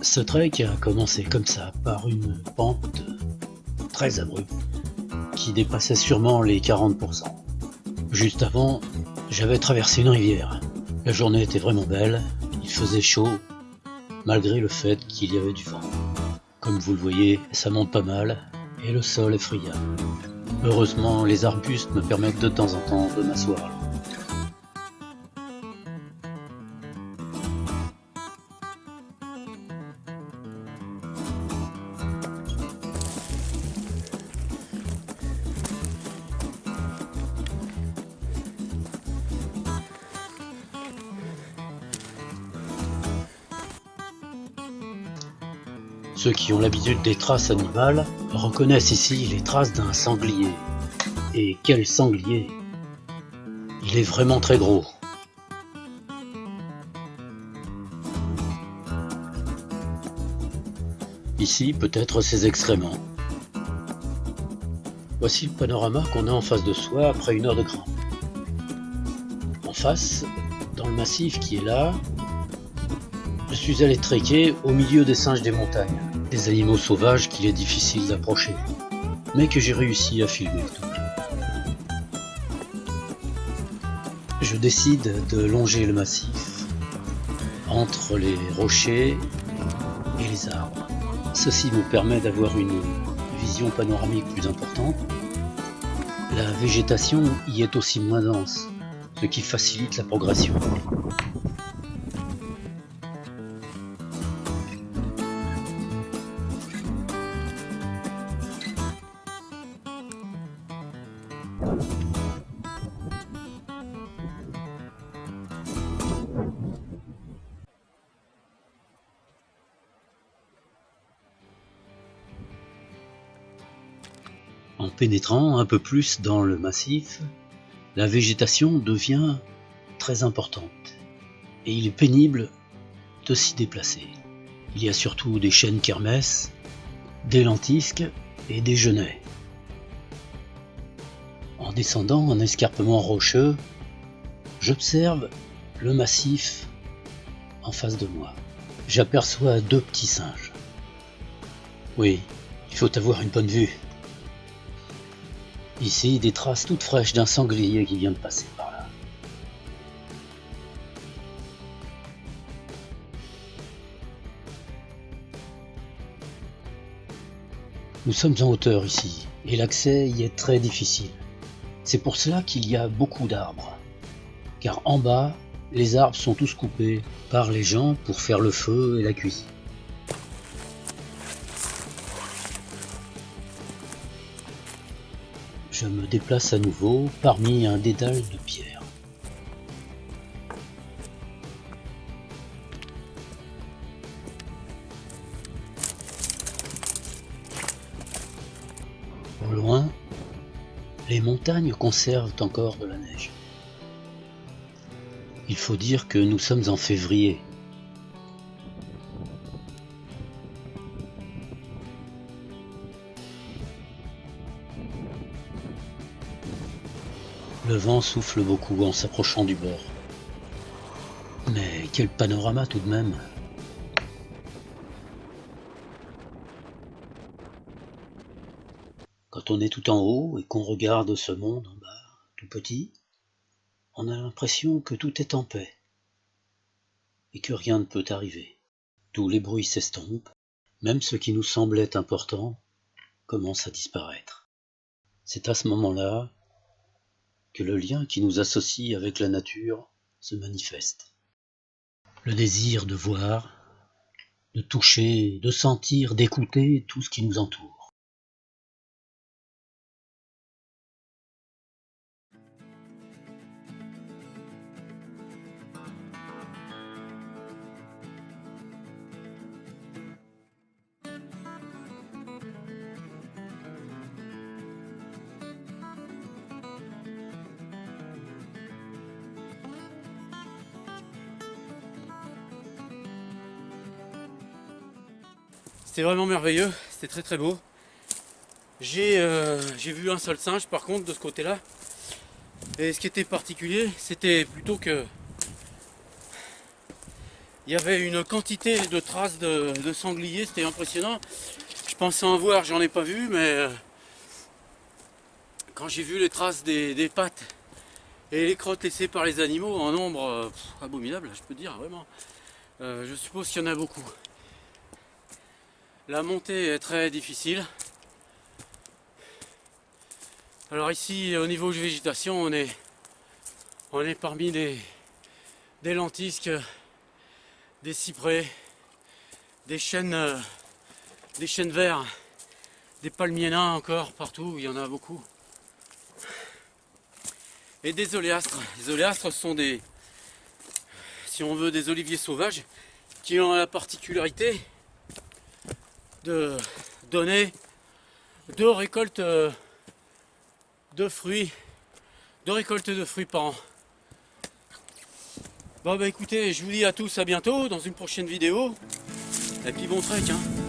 Ce trek a commencé comme ça, par une pente très abrupte qui dépassait sûrement les 40%. Juste avant, j'avais traversé une rivière. La journée était vraiment belle, il faisait chaud, malgré le fait qu'il y avait du vent. Comme vous le voyez, ça monte pas mal et le sol est friable. Heureusement, les arbustes me permettent de temps en temps de m'asseoir là. Ceux qui ont l'habitude des traces animales reconnaissent ici les traces d'un sanglier. Et quel sanglier! Il est vraiment très gros. Ici, peut-être ses excréments. Voici le panorama qu'on a en face de soi après une heure de grimpe. En face, dans le massif qui est là, je suis allé trekker au milieu des singes des montagnes, des animaux sauvages qu'il est difficile d'approcher, mais que j'ai réussi à filmer tout de même. Je décide de longer le massif entre les rochers et les arbres. Ceci me permet d'avoir une vision panoramique plus importante. La végétation y est aussi moins dense, ce qui facilite la progression. En pénétrant un peu plus dans le massif, la végétation devient très importante et il est pénible de s'y déplacer. Il y a surtout des chênes kermès, des lentisques et des genêts. En descendant un escarpement rocheux, j'observe le massif en face de moi. J'aperçois 2 petits singes. Oui, il faut avoir une bonne vue. Ici, des traces toutes fraîches d'un sanglier qui vient de passer par là. Nous sommes en hauteur ici, et l'accès y est très difficile. C'est pour cela qu'il y a beaucoup d'arbres. Car en bas, les arbres sont tous coupés par les gens pour faire le feu et la cuisine. Je me déplace à nouveau parmi un dédale de pierres. Au loin, les montagnes conservent encore de la neige. Il faut dire que nous sommes en février. Le vent souffle beaucoup en s'approchant du bord. Mais quel panorama tout de même! Quand on est tout en haut et qu'on regarde ce monde en bas, tout petit, on a l'impression que tout est en paix et que rien ne peut arriver. Tous les bruits s'estompent, même ce qui nous semblait important commence à disparaître. C'est à ce moment-là que le lien qui nous associe avec la nature se manifeste. Le désir de voir, de toucher, de sentir, d'écouter tout ce qui nous entoure. C'était vraiment merveilleux, c'était très très beau. J'ai vu un seul singe par contre de ce côté-là. Et ce qui était particulier, c'était plutôt que il y avait une quantité de traces de sangliers, c'était impressionnant. Je pensais en voir, j'en ai pas vu, mais quand j'ai vu les traces des pattes et les crottes laissées par les animaux en nombre abominable, je peux dire vraiment. Je suppose qu'il y en a beaucoup. La montée est très difficile. Alors ici, au niveau de végétation, on est parmi des lentisques, des cyprès, des chênes verts, des palmiers nains encore partout, il y en a beaucoup. Et des oléastres. Les oléastres sont des, si on veut, des oliviers sauvages qui ont la particularité de donner 2 récoltes de fruits, par an. Bon bah écoutez, je vous dis à tous à bientôt dans une prochaine vidéo. Et puis bon trek hein.